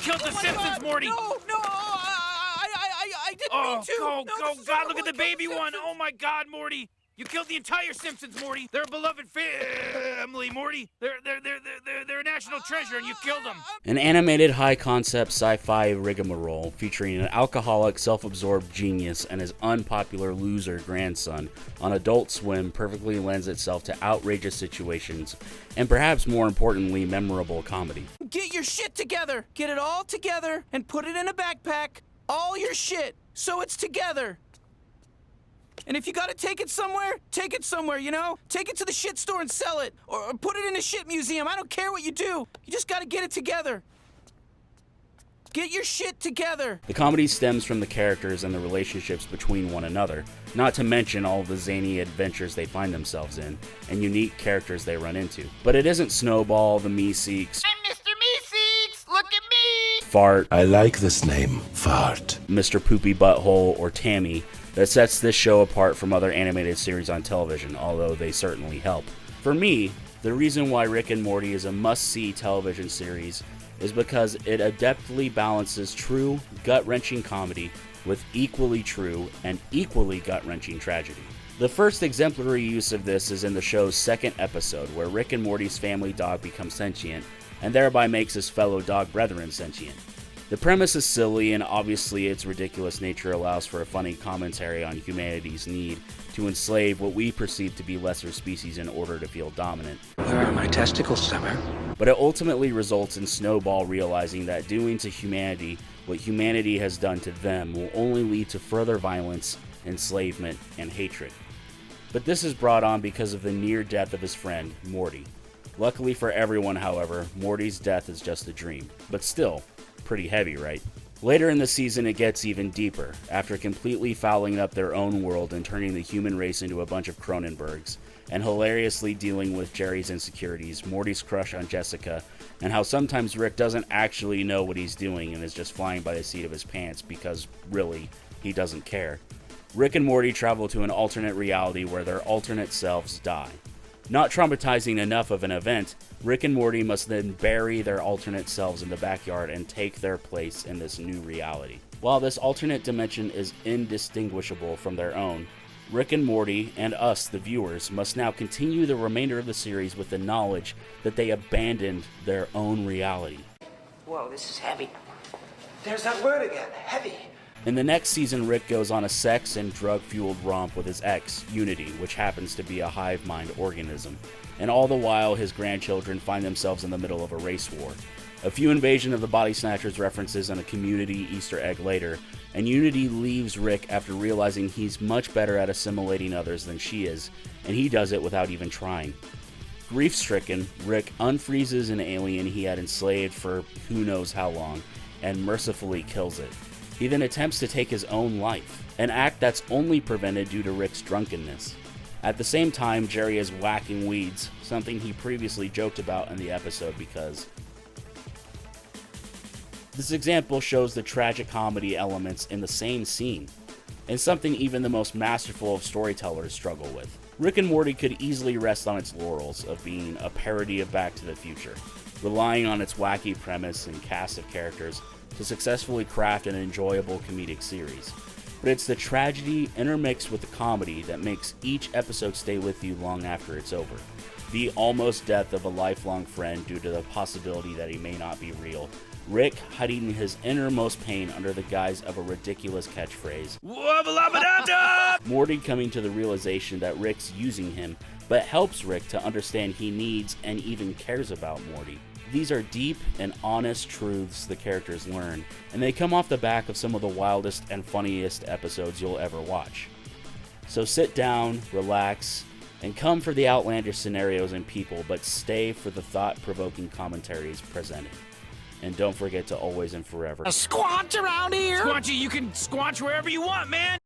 killed the Simpsons, Morty! No, I didn't mean to! Go, God, look at the baby one! Oh my God, Morty! You killed the entire Simpsons, Morty! They're a beloved family, Morty! They're a national treasure, and you killed them! An animated high-concept sci-fi rigmarole featuring an alcoholic, self-absorbed genius and his unpopular loser grandson on Adult Swim perfectly lends itself to outrageous situations and perhaps more importantly, memorable comedy. Get your shit together! Get it all together and put it in a backpack. All your shit, so it's together. And if you gotta take it somewhere, you know? Take it to the shit store and sell it. Or put it in a shit museum. I don't care what you do. You just gotta get it together. Get your shit together. The comedy stems from the characters and the relationships between one another, not to mention all of the zany adventures they find themselves in, and unique characters they run into. But it isn't Snowball, the Meeseeks, I'm Mr. Meeseeks! Look at me! Fart, I like this name, Fart. Mr. Poopy Butthole, or Tammy, that sets this show apart from other animated series on television, although they certainly help. For me, the reason why Rick and Morty is a must-see television series is because it adeptly balances true, gut-wrenching comedy with equally true and equally gut-wrenching tragedy. The first exemplary use of this is in the show's second episode, where Rick and Morty's family dog becomes sentient, and thereby makes his fellow dog brethren sentient. The premise is silly, and obviously its ridiculous nature allows for a funny commentary on humanity's need to enslave what we perceive to be lesser species in order to feel dominant. Where are my testicles, Summer? But it ultimately results in Snowball realizing that doing to humanity what humanity has done to them will only lead to further violence, enslavement, and hatred. But this is brought on because of the near death of his friend, Morty. Luckily for everyone, however, Morty's death is just a dream, but still, pretty heavy, right? Later in the season, it gets even deeper. After completely fouling up their own world and turning the human race into a bunch of Cronenbergs, and hilariously dealing with Jerry's insecurities, Morty's crush on Jessica, and how sometimes Rick doesn't actually know what he's doing and is just flying by the seat of his pants because, really, he doesn't care. Rick and Morty travel to an alternate reality where their alternate selves die. Not traumatizing enough of an event, Rick and Morty must then bury their alternate selves in the backyard and take their place in this new reality. While this alternate dimension is indistinguishable from their own, Rick and Morty, and us, the viewers, must now continue the remainder of the series with the knowledge that they abandoned their own reality. Whoa, this is heavy. There's that word again, heavy. In the next season, Rick goes on a sex and drug-fueled romp with his ex, Unity, which happens to be a hive mind organism. And all the while, his grandchildren find themselves in the middle of a race war. A few Invasion of the Body Snatchers references and a Community Easter egg later, and Unity leaves Rick after realizing he's much better at assimilating others than she is, and he does it without even trying. Grief-stricken, Rick unfreezes an alien he had enslaved for who knows how long, and mercifully kills it. He then attempts to take his own life, an act that's only prevented due to Rick's drunkenness. At the same time, Jerry is whacking weeds, something he previously joked about in the episode because... This example shows the tragic comedy elements in the same scene, and something even the most masterful of storytellers struggle with. Rick and Morty could easily rest on its laurels of being a parody of Back to the Future, relying on its wacky premise and cast of characters to successfully craft an enjoyable comedic series. But it's the tragedy intermixed with the comedy that makes each episode stay with you long after it's over. The almost death of a lifelong friend due to the possibility that he may not be real. Rick hiding his innermost pain under the guise of a ridiculous catchphrase. Morty coming to the realization that Rick's using him, but helps Rick to understand he needs and even cares about Morty. These are deep and honest truths the characters learn, and they come off the back of some of the wildest and funniest episodes you'll ever watch. So sit down, relax, and come for the outlandish scenarios and people, but stay for the thought-provoking commentaries presented. And don't forget to always and forever A squanch around here? Squanchy, you can squanch wherever you want, man!